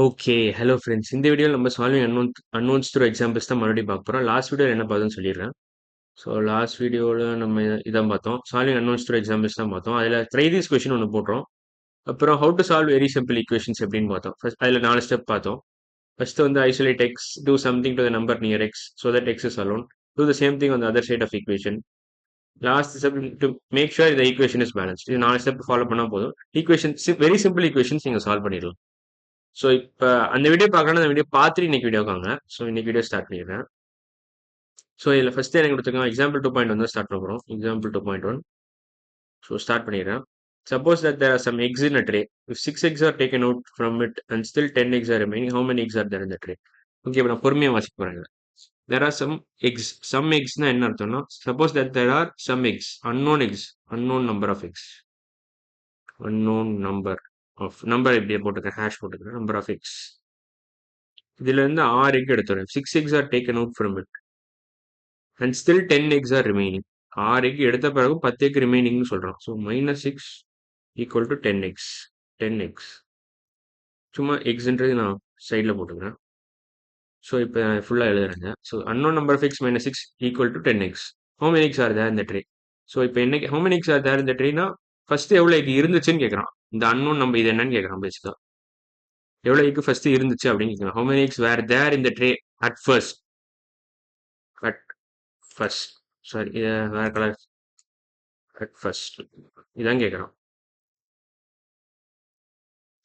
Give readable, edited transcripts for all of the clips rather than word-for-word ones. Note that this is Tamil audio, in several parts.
ஓகே. Hello friends. இந்த வீடியோல நம்ம சால்விங் அன்னோன்ஸ் த்ரூ எக்ஸாம்பிள்ஸ் தான் மறுபடியும் பார்க்க போறோம். லாஸ்ட் வீடியோல என்ன பார்த்தோம்னு சொல்லிடுறேன். ஸோ லாஸ்ட் வீடியோல நம்ம இதான் பார்த்தோம். சால்விங் அன்னோன்ஸ் த்ரூ எக்ஸாம்பிள்ஸ் தான் பார்த்தோம். அதில ட்ரை திஸ் கொஸ்டின் ஒண்ணு போட்டோம். அப்புறம் how to solve very simple equations எப்படின்னு பார்த்தோம். ஃபர்ஸ்ட் அதில 4 ஸ்டெப் பார்த்தோம். ஃபர்ஸ்ட் வந்து isolate x, do something to the number near x so that x is alone. Do the same thing on the other side of equation. Last step to make sure the equation is balanced. இது 4 ஸ்டெப் ஃபாலோ பண்ணா போதும். ஈக்குவேஷன் வெரி சிம்பிள் ஈக்குவேஷன்ஸ் நீங்க சால்வ் பண்ணிடலாம். ஸோ இப்போ அந்த வீடியோ பார்க்கணும், அந்த வீடியோ பார்த்துட்டு இன்னைக்கு வீடியோ வாங்க. ஸோ இன்னைக்கு வீடியோ ஸ்டார்ட் பண்ணிடுறேன். ஸோ இதில் ஃபர்ஸ்ட் எனக்கு கொடுத்துருக்கோம் எக்ஸாம்பிள் 2.1 தான் ஸ்டார்ட் பண்ண போகிறோம். எக்ஸாம்பிள் 2.1. ஸோ ஸ்டார்ட் பண்ணிடுறேன். Suppose that there are some eggs in a tray. If 6 eggs are taken out from it and still 10 eggs are remaining, how many eggs are there in the tray? Okay, இப்போ நான் பொறுமையாக வாசிக்க போகிறேன். There are some eggs. Some eggsனா என்ன அர்த்தம்னா, suppose that there are some eggs, unknown number of eggs. unknown number of number இப்படியே போட்டுக்கிறேன், ஹேஷ் போட்டுக்கிறேன், number of eggs. இதுல இருந்து 6 egg எடுத்துறேன். 6 eggs are taken out from it and still 10 eggs are remaining. 6 egg எடுத்த பிறகு 10 egg ரிமைனிங்னு சொல்றோம். So -6 equal to 10x. 10x சும்மா எக்ஸ்ன்றது நான் சைடில் போட்டுக்கிறேன். ஸோ இப்போ ஃபுல்லாக எழுதுறேங்க. So unknown number of x -6 equal to 10x. How many x are there இந்த ட்ரே? ஸோ இப்போ என்ன how many x are there இந்த ட்ரேனா ஃபர்ஸ்ட் எவ்வளோ எக் இருந்துச்சுன்னு கேட்குறான். இந்த அன்னோன் நம்பர் இது என்னன்னு கேட்குறான். பேசிக்கா எவ்வளோ எக் ஃபர்ஸ்ட் இருந்துச்சு அப்படின்னு கேட்குறான். ஹவு மெனி எக்ஸ் வேர் தேர் இந்த tray at first. At first sorry, இதை வேற கலர். அட் ஃபர்ஸ்ட் இதான் கேட்குறான்.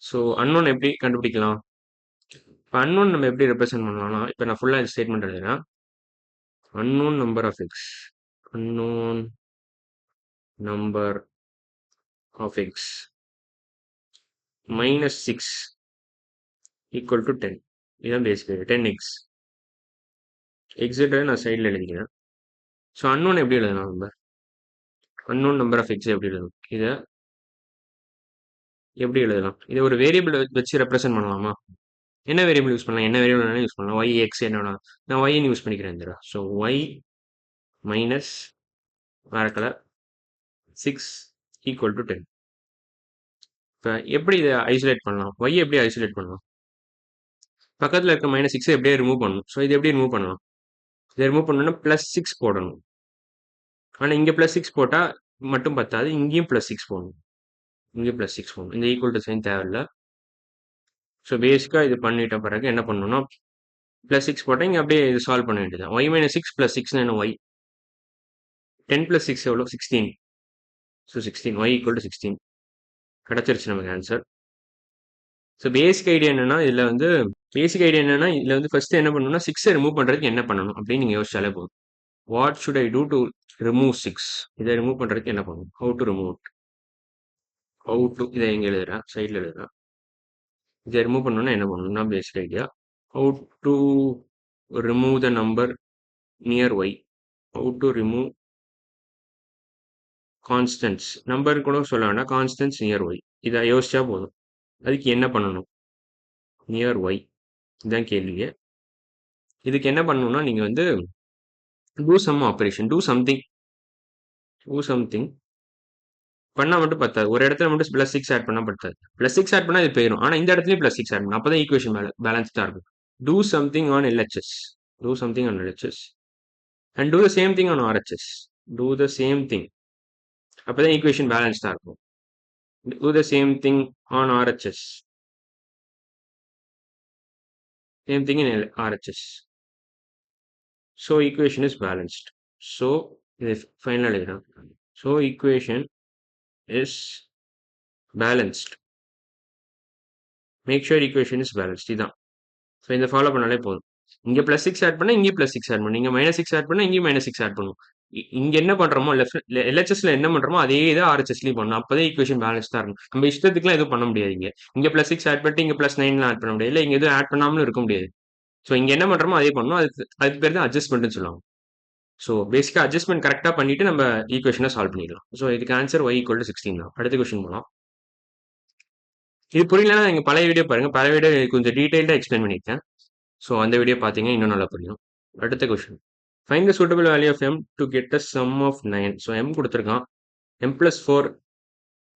ஸோ அன்னோன் எப்படி கண்டுபிடிக்கலாம்? இப்போ அன்னோன் நம்ம எப்படி ரெப்ரசென்ட் பண்ணலாம்னா, இப்போ நான் ஃபுல்லாக ஸ்டேட்மெண்ட் எழுதுறேன். unknown number of x, unknown number of x -6 equal to 10. இதான் பேசிக் 10x. எக்ஸிட்டை நான் சைடில் எழுதிக்கிறேன். ஸோ அன்னோன் எப்படி எழுதலாம்? நம்ம அன்னோன் நம்பர் ஆஃப் எக்ஸ் எப்படி எழுதணும்? இதை எப்படி எழுதலாம்? இதை ஒரு வேரியபிள் வச்சு ரெப்ரசென்ட் பண்ணலாமா? என்ன வேரியபிள் யூஸ் பண்ணலாம்? என்ன வேரியபிள் வேணாலும் யூஸ் பண்ணலாம். ஒய் எக்ஸ் என்னோட நான் ஒய்ன்னு யூஸ் பண்ணிக்கிறேன். இந்த ஸோ ஒய் மைனஸ் வேற கலர் 6 ஈக்குவல் டு 10. இப்போ எப்படி இதை ஐசோலேட் பண்ணலாம்? ஒய் எப்படி ஐசோலேட் பண்ணலாம்? பக்கத்தில் இருக்க -6 எப்படியே ரிமூவ் பண்ணணும். ஸோ இது எப்படி ரிமூவ் பண்ணலாம்? இதை ரிமூவ் பண்ணணும்னா +6 போடணும். ஆனால் இங்கே +6 போட்டால் மட்டும் பத்தாது, இங்கேயும் +6 போடணும். இங்கேயும் +6 போடணும். இந்த ஈக்குவல் டு சைன் தேவையில்லை. ஸோ பேசிக்காக இது பண்ணிட்ட பிறகு என்ன பண்ணணும்னா +6 போட்டால் இங்கே அப்படியே இது சால்வ் பண்ண வேண்டியது. ஒய் -6 +6 என்ன ஒய் 10 + 6 எவ்வளோ 16. ஸோ 16 ஒய் ஈக்குவல் டு 16 கிடச்சிருச்சு நமக்கு ஆன்சர். ஸோ பேசிக் ஐடியா என்னன்னா இதில் வந்து ஃபர்ஸ்ட் என்ன பண்ணணும்னா 6 ரிமூவ் பண்ணுறதுக்கு என்ன பண்ணணும் அப்படின்னு நீங்கள் யோசிச்சாலே போதும். What should I do to remove 6? இதை ரிமூவ் பண்ணுறதுக்கு என்ன பண்ணணும்? How to remove it? How to இதை எங்கே எழுதுறேன்? சைடில் எழுதுறேன். இதை ரிமூவ் பண்ணணும்னா என்ன பண்ணணும்னா basic idea. How to remove the number near y. How to remove constants. Number கூட சொல்ல வேண்டாம், கான்ஸ்டன்ஸ் நியர் ஒய். இதை யோசிச்சா போதும். அதுக்கு என்ன பண்ணணும்? நியர் ஒய் இதுதான் கேள்வியே. இதுக்கு என்ன பண்ணணும்னா நீங்கள் வந்து do some operation, do something பண்ணால் மட்டும் பத்தாது. ஒரு இடத்துல மட்டும் +6 ஆட் பண்ணால் பத்தாது. +6 ஆட் பண்ணால் இது போயிடும். ஆனால் இந்த இடத்துலயும் +6 ஆட் பண்ணணும். அப்போ தான் ஈக்குவேஷன் பேலன்ஸ் தான் இருக்கும். Do something on LHS. Do something on LHS and do the same thing on RHS. Do the same thing. அப்போ தான் ஈக்குவேஷன் பேலன்ஸ் தான் இருக்கும். Do the same thing on RHS. Same thing in RHS. So equation is balanced. So இது ஃபைனல் எழுதுறேன். So equation is balanced. Make sure equation is balanced. இதான். ஸோ இந்த ஃபாலோ பண்ணாலே போதும். இங்கே +6 ஆட் பண்ணால் இங்கே +6 ஆட் பண்ணணும். இங்கே -6 ஆட் பண்ணால் இங்கேயும் -6 ஆட் பண்ணணும். இங்கே என்ன பண்ணுறோமோ எல்ஹெச்எஸ்ல என்ன பண்ணுறோமோ அதே இதை ஆர்ஹெச்எஸ்லையும் பண்ணணும். அப்போதான் ஈக்குவேஷன் பேலன்ஸ் தான் இருக்கும். நம்ம இஷ்டத்துக்குலாம் எதுவும் பண்ண முடியாது. இங்கே +6 ஆட் பண்ணிட்டு இங்கே +9 ஆட் பண்ண முடியாது. இல்லை இங்கே எதுவும் ஆட் பண்ணாமலும் இருக்க முடியாது. ஸோ இங்கே என்ன பண்ணுறோமோ அதே பண்ணணும். அதுக்கு பேர் தான் அட்ஜஸ்ட்மெண்ட்னு சொல்லுவாங்க. ஸோ பேசிக்காக அட்ஜஸ்ட்மெண்ட் கரெக்டாக பண்ணிட்டு நம்ம ஈக்குவேஷனை சால்வ் பண்ணிடலாம். ஸோ இதுக்கு ஆன்சர் y = 16 தான். அடுத்த கொஸ்டின் போகலாம். இது புரியலன்னா நீங்கள் பழைய வீடியோ பாருங்கள். பழைய வீடியோ கொஞ்சம் டீட்டெயில்டாக எக்ஸ்பிளைன் பண்ணியிருக்கேன். ஸோ அந்த வீடியோ பார்த்தீங்கன்னா இன்னும் நல்லா புரியும். அடுத்த question, find the suitable value of m to get the sum of 9. So m கொடுத்துருக்கான். m + 4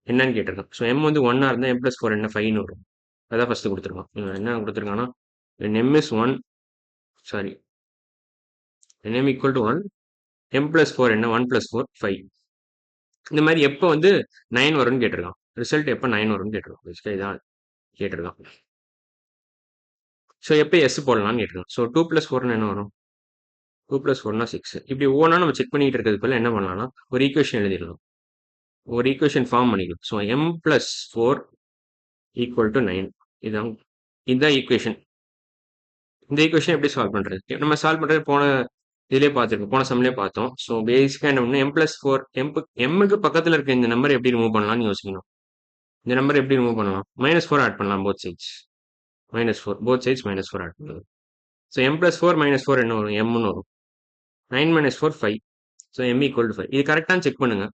என்னன்னு கேட்டிருக்கான். ஸோ m வந்து 1 இருந்தால் m + 4 என்ன 5ன்னு வரும். அதான் ஃபர்ஸ்ட் கொடுத்துருக்கான். இவன் என்ன கொடுத்துருக்கான்னா m is 1 sorry m equal to 1 m plus 4 என்ன 1 plus 4 5. இந்த மாதிரி எப்போ வந்து 9 வரும்னு கேட்டிருக்கான். ரிசல்ட் எப்போ 9 வரும்னு கேட்டிருக்கான். பேசிக்காக இதான் கேட்டிருக்கான். ஸோ எப்போ எஸ் போடலாம்னு கேட்டிருக்கான். ஸோ 2 plus 4 என்ன வரும்? 2 plus 4 6. இப்படி ஒவ்வொன்றா நம்ம செக் பண்ணிட்டு இருக்கிறதுக்குள்ள என்ன பண்ணலாம்னா ஒரு ஈக்குவேஷன் எழுதிடலாம். ஒரு ஈக்குவேஷன் ஃபார்ம் பண்ணிக்கலாம். So m plus 4 equal to 9. இதுதான் ஈக்குவேஷன். இந்த ஈக்குவேஷன் எப்படி சால்வ் பண்றது? நம்ம சால்வ் பண்றது போன இதுலேயே பார்த்துருக்கோம், போன சம்லேயே பார்த்தோம். ஸோ பேசிக்காக என்ன பண்ணணும், m plus 4 எம்முக்கு பக்கத்தில் இருக்க இந்த நம்பர் எப்படி ரிமூவ் பண்ணலாம்னு யோசிக்கணும். இந்த நம்பர் எப்படி ரிமூவ் பண்ணலாம்? -4 ஆட் பண்ணலாம் both sides. -4 both sides -4 add பண்ணுறது. ஸோ m plus 4 -4 என்ன வரும்? mன்னு வரும். 9 minus 4 5. So m equal to 5. இது கரெக்டானு செக் பண்ணுங்க.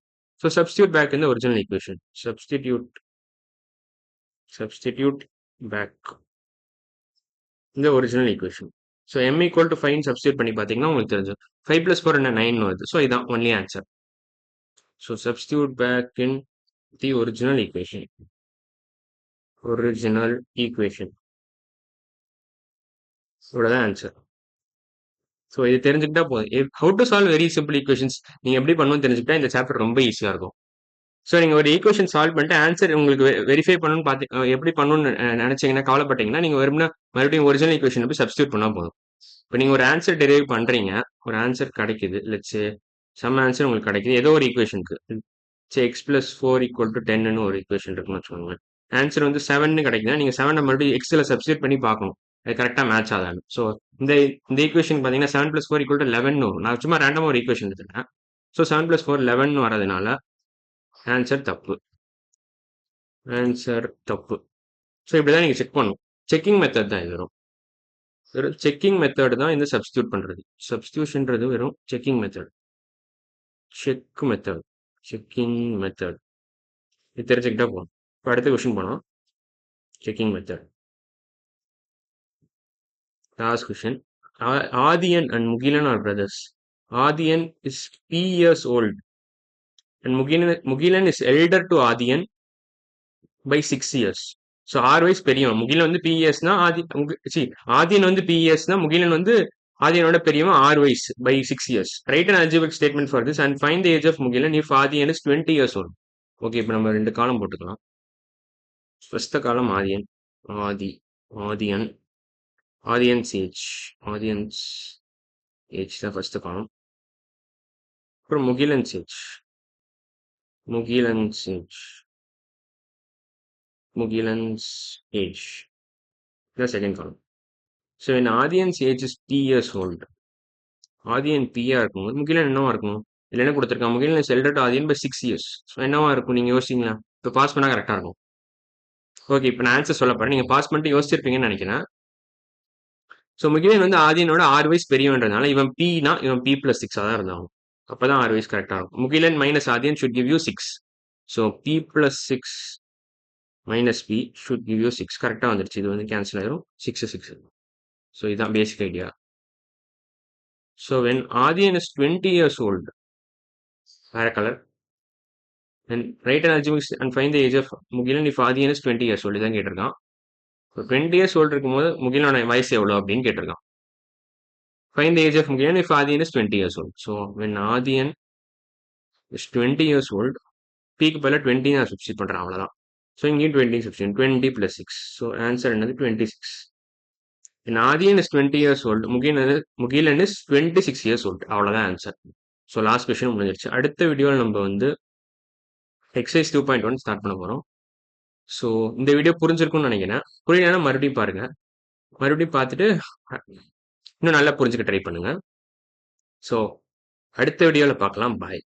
ஸோ சப்ஸ்டியூட் பேக் இந்த ஒரிஜினல் ஈக்குவேஷன். சப்ஸ்டிடியூட் பேக் இந்த original equation. So m equal to 5 substitute பண்ணி பார்த்தீங்கன்னா உங்களுக்கு தெரிஞ்சிடும். 5 plus 4 என்ன 9 வருது. ஸோ இதான் only answer. So substitute back in the original equation. இவ்வளோதான் ஆன்சர். ஸோ இது தெரிஞ்சுக்கிட்டா போதும். How to solve very simple equations நீங்க எப்படி பண்ணணும்னு தெரிஞ்சுக்கிட்டா இந்த சாப்டர் ரொம்ப ஈஸியா இருக்கும். ஸோ நீங்க ஒரு ஈக்குவேஷன் சால்வ் பண்ணிட்டு ஆன்சர் உங்களுக்கு வெரிஃபை பண்ணணும்னு பார்த்து எப்படி பண்ணணும்னு நினைச்சீங்கன்னா கவலைப்பட்டீங்கன்னா நீங்க வெறும்னா மறுபடியும் ஒரிஜினல் ஈக்குவேஷன் போய் சப்ஸ்டியூட் பண்ணா போதும். இப்போ நீங்க ஒரு ஆன்சர் டெரைவ் பண்றீங்க, ஒரு ஆன்சர் கிடைக்குது, லெட்ஸ் சம் ஆன்சர் உங்களுக்கு கிடைக்குது ஏதோ ஒரு ஈக்குவேஷனுக்கு. சரி x plus 4 equal to 10ன்னு ஒரு ஈக்குவேஷன் இருக்குன்னு வச்சுக்கோங்க. ஆன்சர் வந்து 7ன்னு கிடைக்குதுன்னா நீங்க 7 மறுபடியும் எக்ஸ்ல சப்ஸ்டியூட் பண்ணி பார்க்கணும் அது கரெக்டாக மேட்ச் ஆகாது. ஸோ இந்த இந்த ஈக்குவேஷன் பார்த்தீங்கன்னா 7 plus 4 equal to 11 வரும். நான் சும்மா ரேண்டமாக ஒரு ஈக்குவேஷன் எடுத்துட்டேன். ஸோ 7 plus 4 11 வரதுனால ஆன்சர் தப்பு. ஸோ இப்படிதான் நீங்க செக் பண்ணணும். செக்கிங் மெத்தட் தான் இது வரும். வெறும் செக்கிங் மெத்தட் தான் இந்த சப்ஸ்டியூட் பண்றது. சப்ஸ்டியூஷன்றது வெறும் செக்கிங் மெத்தட். செக்கிங் மெத்தட் இது தெரிஞ்சுக்கிட்டா போதும். இப்போ அடுத்த கொஸ்டின் போனோம். Checking method. Last question. Adian and Mugilan are brothers. Adian is P years old and Mugilan is elder to Adian by 6 years. So 6 வயசு பெரியவன். முகிலன் வந்து பி இயர்ஸ்னா ஆதியன் வந்து பி இயர்ஸ்னா முகிலன் வந்து ஆதியனோட பெரியவன் 6 வயசு by 6 years. Write and algebraic statement for this and find the age of Mugilan if Aadhiyan is 20 years old. Okay, இப்போ நம்ம 2 காலம் போட்டுக்கலாம். First column Aadhiyan Aadhiyan's age தான் ஃபர்ஸ்ட் காலம். அப்புறம் முகிலன்ஸ் ஏஜ் தான் செகண்ட் காலம். ஸோ இந்த Aadhiyan's age is P years old. Aadhiyan பியா இருக்கும்போது முகிலன் என்னவா இருக்கணும்? இல்லை என்ன கொடுத்துருக்காங்க? Mugilan is elder to Aadhiyan by 6 years. So என்னவா இருக்கும் நீங்க யோசிச்சிங்களா? இப்போ பாஸ் பண்ணா கரெக்டாக இருக்கும். ஓகே, இப்போ நான் ஆன்சர் சொல்ல போறேன். நீங்க பாஸ் பண்ணிட்டு யோசிச்சிருப்பீங்கன்னு நினைக்கிறேன். ஸோ முகிலன் வந்து ஆதியனோட 6 வயசு பெரியவன்றதுனால இவன் Pனா இவன் P plus 6 தான் இருந்தாகும். அப்பதான் 6 வயசு கரெக்டாக இருக்கும். Mugilan minus Aadhiyan should give you 6. So P plus 6 minus P should give you 6. கரெக்டாக வந்துருச்சு. இது வந்து கேன்சல் ஆயிரும். 6. ஸோ இதுதான் basic idea. So when Aadhiyan is 20 years old, வேற colour, and write an algebraic and find the age of Mugilan if Aadhiyan is 20 years old. இதான் கேட்டிருக்கான். 20 years old இருக்கும்போது முகிலனோட வயசு எவ்வளோ அப்படின்னு கேட்டிருக்கான். Find the age of Mugilan if Adian is 20 years old. So when Adian is 20 years old, P க்கு பதிலா 20 நான் சப்ஸ்டிட் பண்றேன், அவ்வளவுதான். ஸோ இங்கேயும் 20 சப்ஸ்டிட் 20 plus 6. ஸோ ஆன்சர் என்னது 26. When Adian is 20 years old, Mugilan is 26 years old. அவ்வளவுதான் ஆன்சர். ஸோ லாஸ்ட் கொஸ்டின் முடிஞ்சிருச்சு. அடுத்த வீடியோவில் நம்ம வந்து எக்ஸசைஸ் 2.1 ஸ்டார்ட் பண்ண போறோம். ஸோ இந்த வீடியோ புரிஞ்சிருக்கும்னு நினைக்கிறேன். புரியலன்னா மறுபடியும் பாருங்க. மறுபடியும் பார்த்துட்டு இன்னும் நல்லா புரிஞ்சுக்க ட்ரை பண்ணுங்க. ஸோ அடுத்த வீடியோவில் பார்க்கலாம். பாய்.